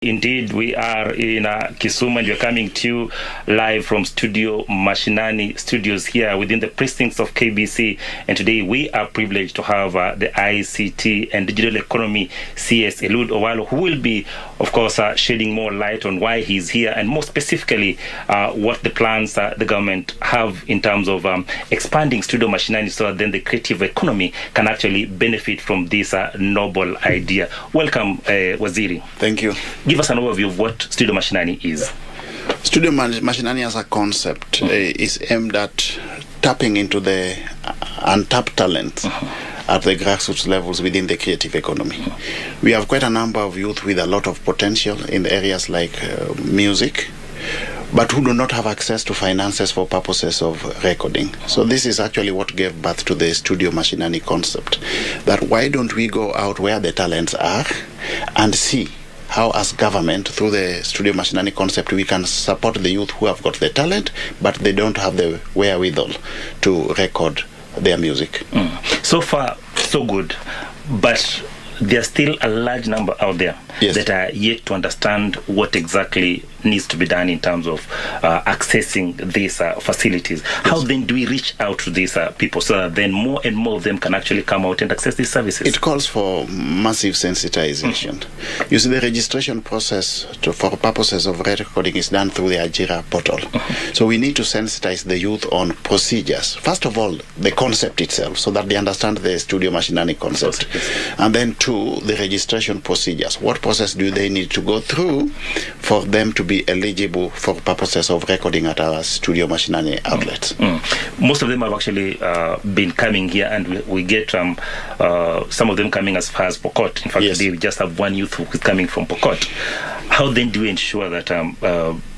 Indeed, we are in Kisumu and we're coming to you live from Studio Mashinani Studios here within the precincts of KBC. And today we are privileged to have the ICT and Digital Economy CS Eliud Owalo, who will be, of course, shedding more light on why he's here and more specifically what the plans the government have in terms of expanding Studio Mashinani so that then the creative economy can actually benefit from this noble idea. Welcome, Waziri. Thank you. Give us an overview of what Studio Mashinani is. Studio Mashinani as a concept is aimed at tapping into the untapped talent at the grassroots levels within the creative economy. We have quite a number of youth with a lot of potential in areas like music, but who do not have access to finances for purposes of recording. So this is actually what gave birth to the Studio Mashinani concept, that why don't we go out where the talents are and see how as government, through the Studio Mashinani concept, we can support the youth who have got the talent, but they don't have the wherewithal to record their music. So far, so good. But there's still a large number out there that are yet to understand what exactly needs to be done in terms of accessing these facilities. How then do we reach out to these people so that then more and more of them can actually come out and access these services? It calls for massive sensitization. You see, the registration process for purposes of recording is done through the Ajira portal. So we need to sensitize the youth on procedures. First of all, the concept itself, so that they understand the Studio Mashinani concept. And then two, the registration procedures. What process do they need to go through for them to be eligible for purposes of recording at our Studio Mashinani outlets? Most of them have actually been coming here, and we get some of them coming as far as Pokot. In fact, today we just have one youth who is coming from Pokot. How then do we ensure that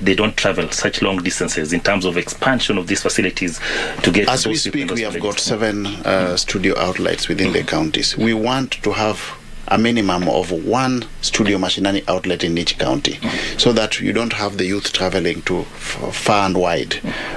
they don't travel such long distances in terms of expansion of these facilities to get? As we speak, we have got 7 studio outlets within the counties. We want to have a minimum of 1 Studio Mashinani outlet in each county, so that you don't have the youth traveling to far and wide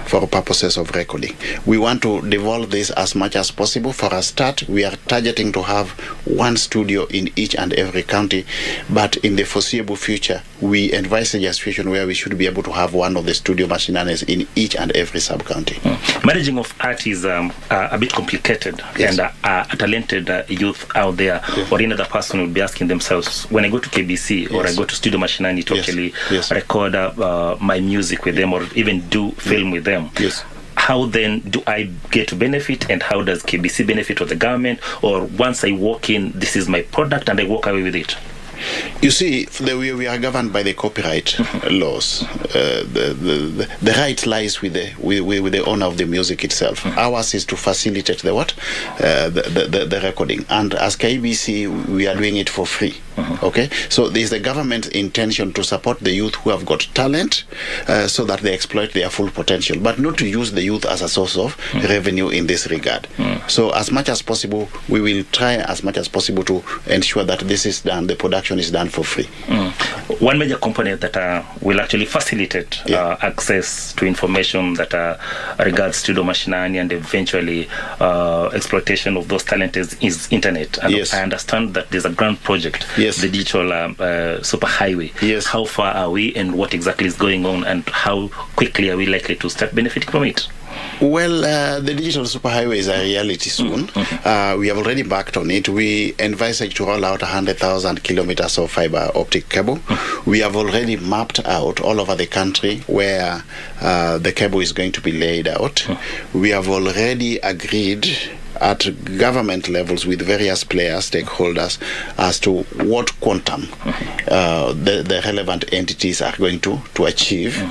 for purposes of recording. We want to devolve this as much as possible. For a start, we are targeting to have 1 studio in each and every county, but in the foreseeable future, we advise a situation where we should be able to have 1 of the Studio Mashinanis in each and every sub-county. Managing of art is a bit complicated, and a talented youth out there or any other person will be asking themselves, when I go to KBC or I go to Studio Mashinani to actually record my music with them or even do film with them, how then do I get to benefit, and how does KBC benefit, or the government, or once I walk in, this is my product and I walk away with it? You see, we are governed by the copyright laws. The right lies with the owner of the music itself. Ours is to facilitate the recording, and as KBC, we are doing it for free. Okay, so there's the government's intention to support the youth who have got talent, so that they exploit their full potential, but not to use the youth as a source of revenue in this regard. So as much as possible, we will try as much as possible to ensure that this is done, the production is done for free. One major component that will actually facilitate access to information that regards Studio Mashinani and eventually exploitation of those talents is internet. And I understand that there's a grand project, the digital superhighway. How far are we, and what exactly is going on, and how quickly are we likely to start benefiting from it? Well, the digital superhighway is a reality soon. We have already backed on it. We envisage to roll out 100,000 kilometers of fiber optic cable. We have already mapped out all over the country where the cable is going to be laid out. We have already agreed at government levels with various players, stakeholders, as to what quantum the relevant entities are going to achieve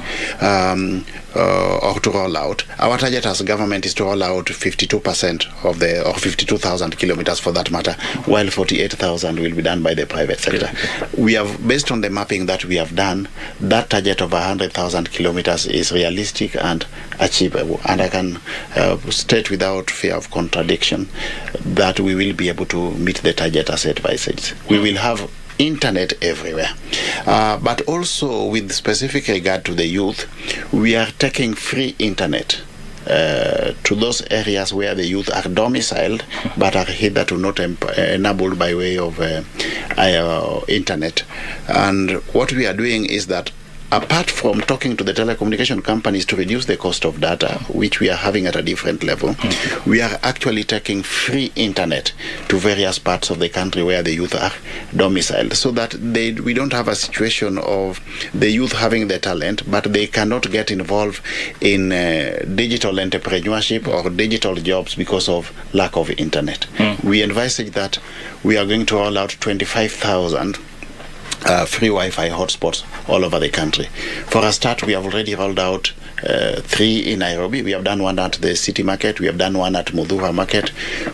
or to roll out. Our target as government is to roll out 52% of or 52,000 kilometers for that matter, while 48,000 will be done by the private sector. We have, based on the mapping that we have done, that target of 100,000 kilometers is realistic and achievable, and I can state without fear of contradiction that we will be able to meet the target as advised. We will have internet everywhere, but also with specific regard to the youth, we are taking free internet to those areas where the youth are domiciled but are hitherto not enabled by way of internet. And what we are doing is that, apart from talking to the telecommunication companies to reduce the cost of data, which we are having at a different level, we are actually taking free internet to various parts of the country where the youth are domiciled, so that we don't have a situation of the youth having the talent, but they cannot get involved in digital entrepreneurship or digital jobs because of lack of internet. We envisage that we are going to roll out 25,000 free Wi-Fi hotspots all over the country. For a start, we have already rolled out 3 in Nairobi. We have done one at the City Market. We have done one at Mudhura Market.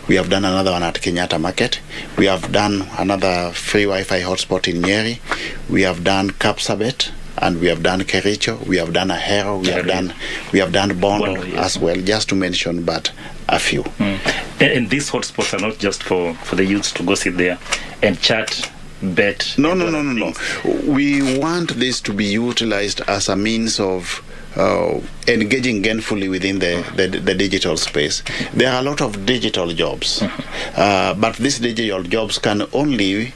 We have done another one at Kenyatta Market. We have done another free Wi-Fi hotspot in Nyeri. We have done Kapsabet, and we have done Kericho. We have done Ahero. We have done Bondo as well, just to mention but a few. And these hotspots are not just for the youths to go sit there and chat. No. We want this to be utilized as a means of engaging gainfully within the digital space. There are a lot of digital jobs, but these digital jobs can only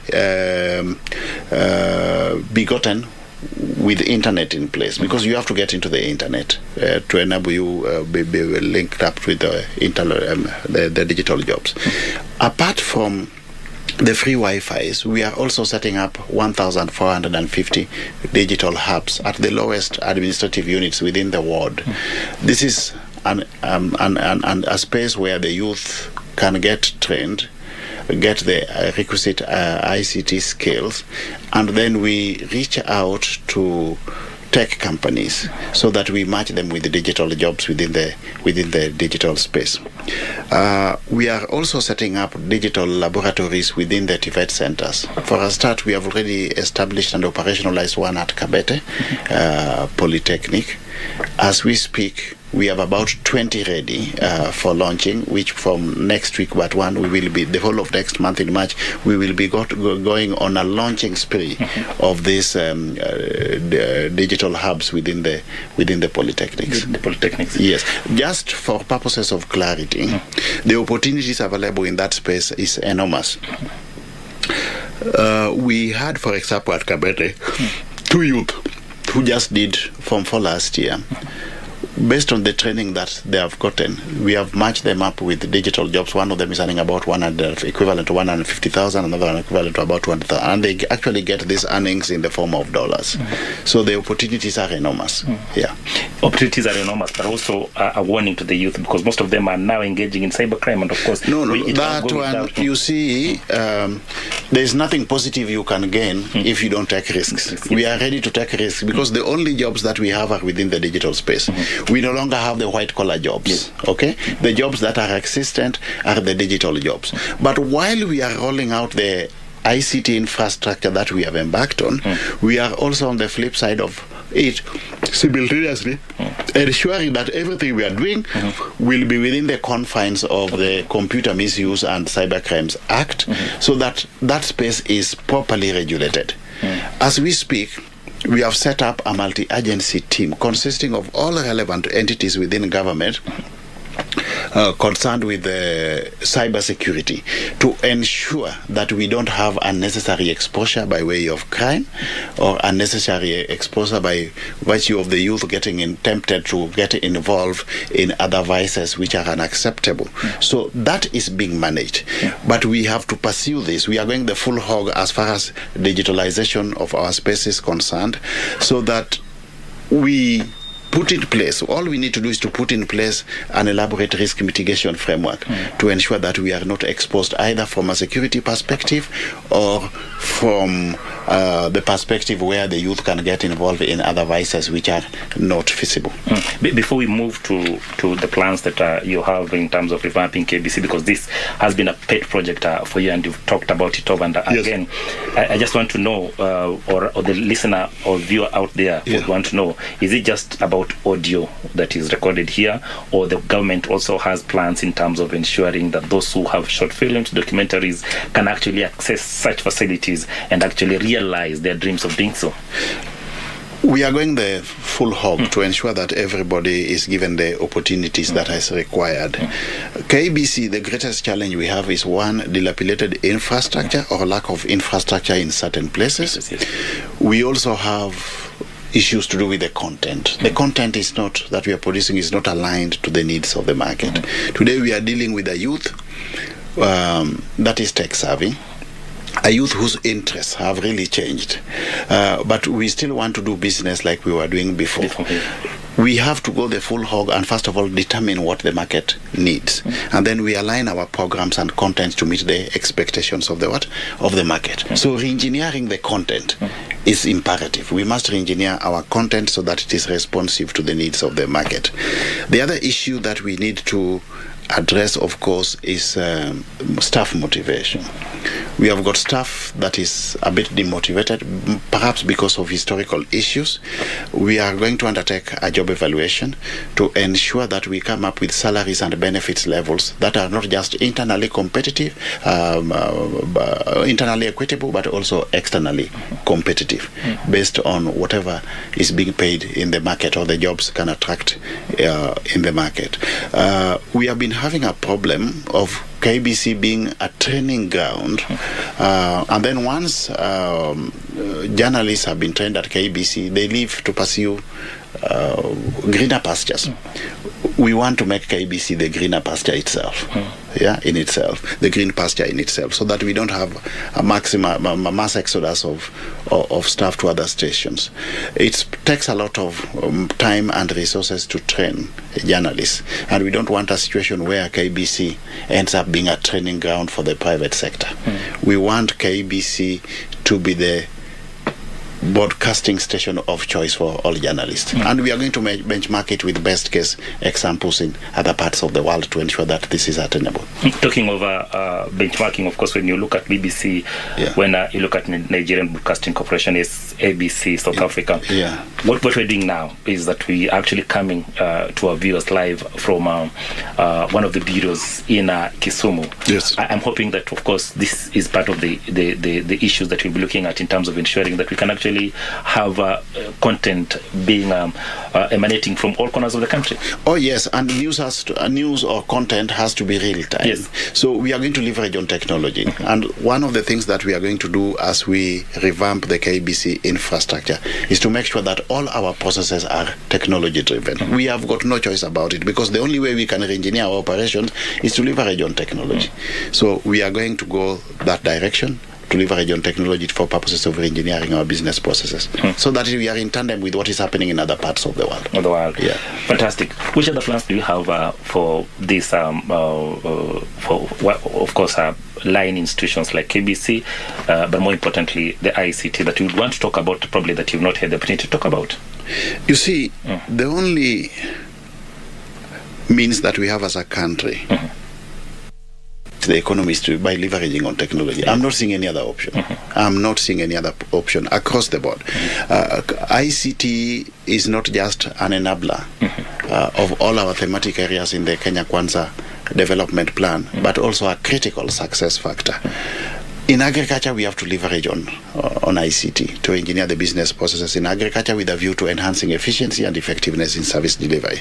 be gotten with internet in place, because you have to get into the internet to enable you be linked up with the digital jobs. Apart from the free Wi-Fi's, we are also setting up 1,450 digital hubs at the lowest administrative units within the ward. This is a space where the youth can get trained, get the requisite ICT skills, and then we reach out to tech companies so that we match them with the digital jobs within the digital space. We are also setting up digital laboratories within the TVET centers. For a start, we have already established and operationalized one at Kabete Polytechnic. As we speak, we have about 20 ready for launching, which from next week, but one, we will be, the whole of next month in March, we will be going on a launching spree of these digital hubs within the polytechnics. The polytechnics. Yes. Just for purposes of clarity, the opportunities available in that space is enormous. We had, for example, at Kabete, 2 youth who just did Form 4 last year. Based on the training that they have gotten, we have matched them up with digital jobs. One of them is earning about equivalent to 150,000, another one equivalent to about 200,000, and they actually get these earnings in the form of dollars. So the opportunities are enormous. Yeah, opportunities are enormous, but also a warning to the youth, because most of them are now engaging in cybercrime, and of course, that one, you see, there is nothing positive you can gain if you don't take risks. We are ready to take risks because the only jobs that we have are within the digital space. We no longer have the white-collar jobs, okay? The jobs that are existent are the digital jobs. But while we are rolling out the ICT infrastructure that we have embarked on, we are also on the flip side of it simultaneously ensuring that everything we are doing will be within the confines of the Computer Misuse and Cybercrimes Act, so that that space is properly regulated. As we speak, we have set up a multi-agency team consisting of all relevant entities within government concerned with cyber security, to ensure that we don't have unnecessary exposure by way of crime or unnecessary exposure by virtue of the youth getting tempted to get involved in other vices which are unacceptable. So that is being managed. But we have to pursue this. We are going the full hog as far as digitalization of our space is concerned, so that we put in place, all we need to do is to put in place an elaborate risk mitigation framework to ensure that we are not exposed either from a security perspective or from the perspective where the youth can get involved in other vices which are not feasible. Before we move to the plans that you have in terms of revamping KBC, because this has been a pet project for you and you've talked about it over and again, I just want to know, or the listener or viewer out there would want to know, is it just about audio that is recorded here, or the government also has plans in terms of ensuring that those who have short films, documentaries, can actually access such facilities and actually realize their dreams of doing so? We are going full hog to ensure that everybody is given the opportunities that is required. KBC, the greatest challenge we have is one, dilapidated infrastructure or lack of infrastructure in certain places. We also have issues to do with the content. The content is not that we are producing is not aligned to the needs of the market. Today we are dealing with a youth that is tech savvy, a youth whose interests have really changed, but we still want to do business like we were doing before. We have to go the full hog and first of all determine what the market needs, and then we align our programs and contents to meet the expectations of the market. So re-engineering the content is imperative. We must re-engineer our content so that it is responsive to the needs of the market. The other issue that we need to address, of course, is staff motivation. We have got staff that is a bit demotivated, perhaps because of historical issues. We are going to undertake a job evaluation to ensure that we come up with salaries and benefits levels that are not just internally competitive, internally equitable, but also externally competitive, based on whatever is being paid in the market or the jobs can attract in the market. We have been having a problem of KBC being a training ground, and then once journalists have been trained at KBC, they leave to pursue greener pastures. We want to make KBC the greener pasture itself, in itself, the green pasture in itself, so that we don't have a mass exodus of staff to other stations. It takes a lot of time and resources to train journalists, and we don't want a situation where KBC ends up being a training ground for the private sector. We want KBC to be the broadcasting station of choice for all journalists, and we are going to benchmark it with best case examples in other parts of the world to ensure that this is attainable. Talking over benchmarking, of course, when you look at BBC, when you look at Nigerian Broadcasting Corporation, is ABC South Africa. What we're doing now is that we are actually coming to our viewers live from one of the bureaus in Kisumu. I'm hoping that, of course, this is part of the issues that we'll be looking at in terms of ensuring that we can actually have content being emanating from all corners of the country. Oh yes, and news or content has to be real time. So we are going to leverage on technology, and one of the things that we are going to do as we revamp the KBC infrastructure is to make sure that all our processes are technology driven. We have got no choice about it, because the only way we can re-engineer our operations is to leverage on technology. So we are going to go that direction, to leverage on technology for purposes of re-engineering our business processes, so that we are in tandem with what is happening in other parts of the world. Fantastic. Which other plans do you have for this, of course, line institutions like KBC, but more importantly, the ICT that you would want to talk about, probably that you've not had the opportunity to talk about? You see, the only means that we have as a country the economy is by leveraging on technology. I'm not seeing any other option. I'm not seeing any other option across the board. ICT is not just an enabler of all our thematic areas in the Kenya Kwanza development plan, but also a critical success factor. In agriculture, we have to leverage on ICT to engineer the business processes in agriculture with a view to enhancing efficiency and effectiveness in service delivery.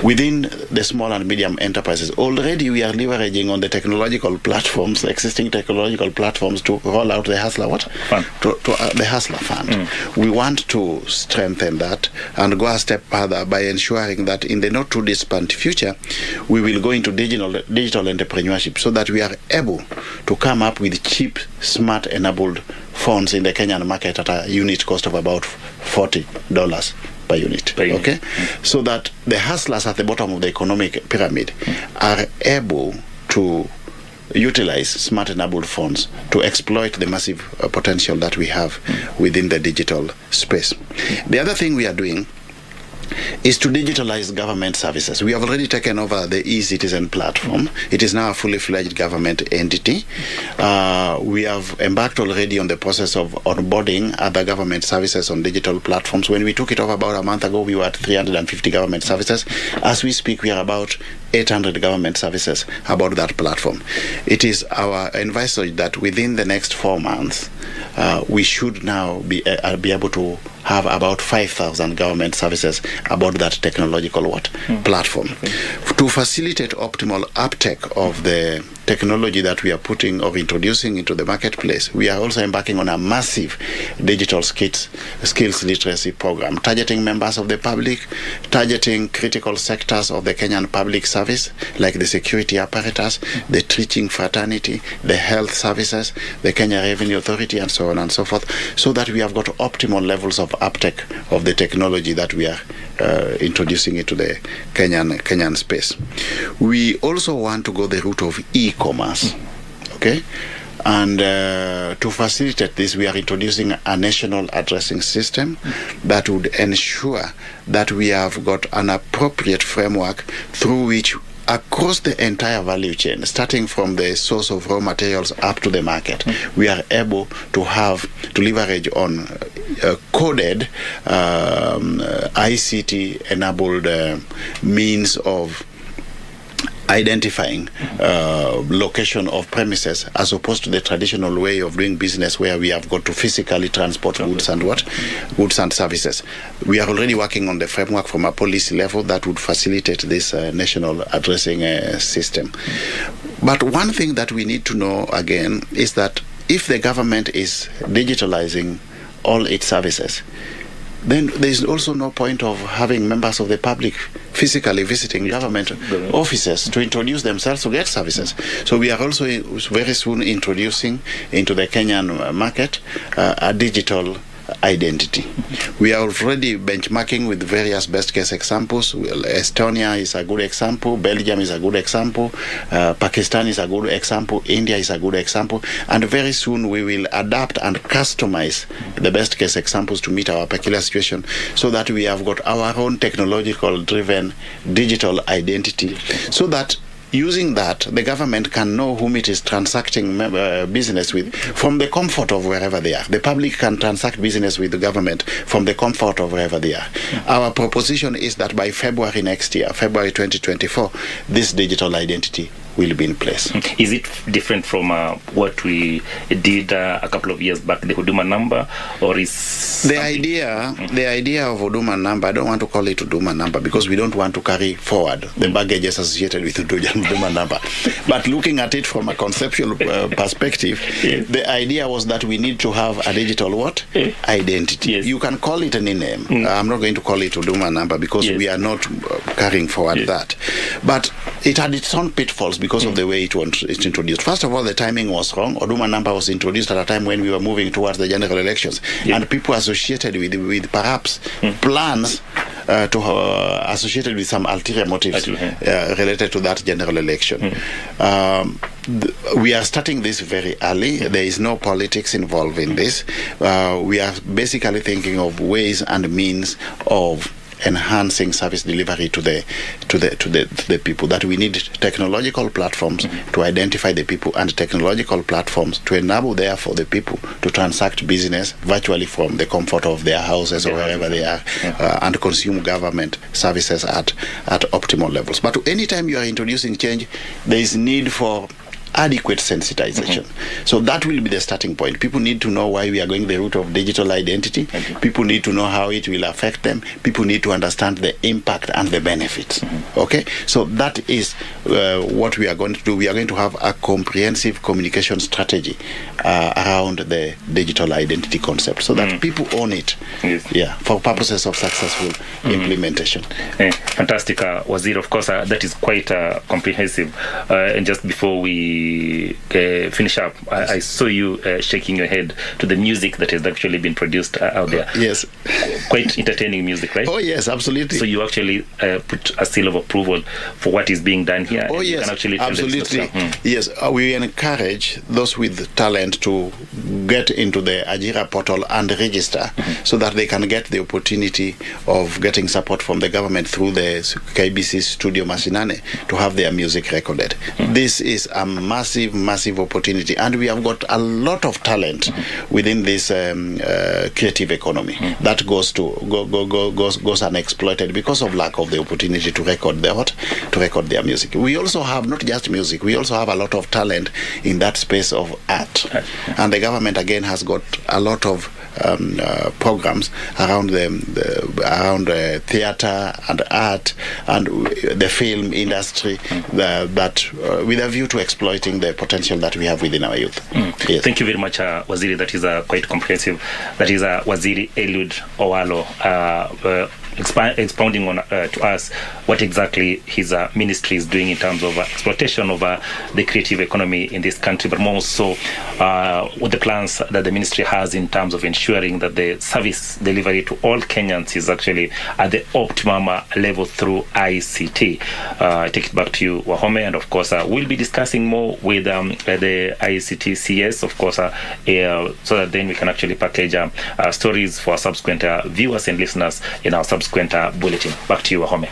Within the small and medium enterprises, already we are leveraging on the technological platforms, existing technological platforms, to roll out the Hustler Fund. The Hustler Fund. We want to strengthen that and go a step further by ensuring that in the not too distant future, we will go into digital entrepreneurship, so that we are able to come up with cheap, smart enabled phones in the Kenyan market at a unit cost of about $40 per unit. Okay? So that the hustlers at the bottom of the economic pyramid are able to utilize smart enabled phones to exploit the massive potential that we have within the digital space. The other thing we are doing is to digitalize government services. We have already taken over the e-citizen platform. It is now a fully fledged government entity. We have embarked already on the process of onboarding other government services on digital platforms. When we took it over about a month ago, we were at 350 government services. As we speak, we are about 800 government services about that platform. It is our envisage that within the next 4 months, we should now be able to have about 5,000 government services about that technological platform. To facilitate optimal uptake of the technology that we are putting or introducing into the marketplace, we are also embarking on a massive digital skills literacy program, targeting members of the public, targeting critical sectors of the Kenyan public service, like the security apparatus, the teaching fraternity, the health services, the Kenya Revenue Authority, and so on and so forth, so that we have got optimal levels of uptake of the technology that we are introducing into the Kenyan space. We also want to go the route of e-commerce, okay? And to facilitate this, we are introducing a national addressing system that would ensure that we have got an appropriate framework through which, across the entire value chain, starting from the source of raw materials up to the market, we are able to leverage on coded ICT-enabled means of identifying location of premises, as opposed to the traditional way of doing business where we have got to physically transport goods and services. We are already working on the framework from a policy level that would facilitate this national addressing system. But one thing that we need to know again is that if the government is digitalizing all its services, then there is also no point of having members of the public physically visiting government offices to introduce themselves to get services. So we are also very soon introducing into the Kenyan market a digital identity. We are already benchmarking with various best case examples. Estonia is a good example, Belgium is a good example, Pakistan is a good example, India is a good example, and very soon we will adapt and customize the best case examples to meet our peculiar situation, so that we have got our own technological driven digital identity, so that using that, the government can know whom it is transacting business with from the comfort of wherever they are. The public can transact business with the government from the comfort of wherever they are. Our proposition is that by February next year, February 2024, this digital identity will be in place. Is it different from what we did a couple of years back, the Huduma number, or is the idea of Huduma number? I don't want to call it Huduma number because we don't want to carry forward the baggages associated with Huduma number. But looking at it from a conceptual perspective, the idea was that we need to have a digital identity. Yes. You can call it any name. I'm not going to call it Huduma number because we are not carrying forward that. But it had its own pitfalls because of the way it's introduced. First of all, the timing was wrong. Huduma number was introduced at a time when we were moving towards the general elections, and people associated with perhaps plans associated with some ulterior motives related to that general election. We are starting this very early. There is no politics involved in this. We are basically thinking of ways and means of enhancing service delivery to the people, that we need technological platforms to identify the people, and technological platforms to enable therefore the people to transact business virtually from the comfort of their houses or wherever they are, and consume government services at optimal levels. But anytime you are introducing change, there is need for adequate sensitization. So that will be the starting point. People need to know why we are going the route of digital identity. People need to know how it will affect them. People need to understand the impact and the benefits. Okay? So that is what we are going to do. We are going to have a comprehensive communication strategy around the digital identity concept, so that people own it for purposes of successful implementation. Fantastic, Wazir. Of course, that is quite comprehensive. And just before we finish up, I saw you shaking your head to the music that has actually been produced out there. Yes. Quite entertaining music, right? Oh, yes, absolutely. So you actually put a seal of approval for what is being done here. Oh, yes, absolutely. Yes, we encourage those with talent to get into the Ajira portal and register, so that they can get the opportunity of getting support from the government through the KBC studio Mashinani to have their music recorded. This is a massive opportunity, and we have got a lot of talent within this creative economy that goes unexploited because of lack of the opportunity to record their music. We also have not just music, we also have a lot of talent in that space of art, and the government again has got a lot of programs around around theatre and art and the film industry, that with a view to exploiting the potential that we have within our youth. Yes. Thank you very much, Waziri. That is quite comprehensive. That is Waziri Eliud Owalo expounding on to us what exactly his ministry is doing in terms of exploitation of the creative economy in this country, but more so what the plans that the ministry has in terms of ensuring that the service delivery to all Kenyans is actually at the optimum level through ICT. I take it back to you, Wahome, and of course we'll be discussing more with the ICT CS, of course, so that then we can actually package stories for subsequent viewers and listeners in our subsequent bulletin. Back to you, Wahome.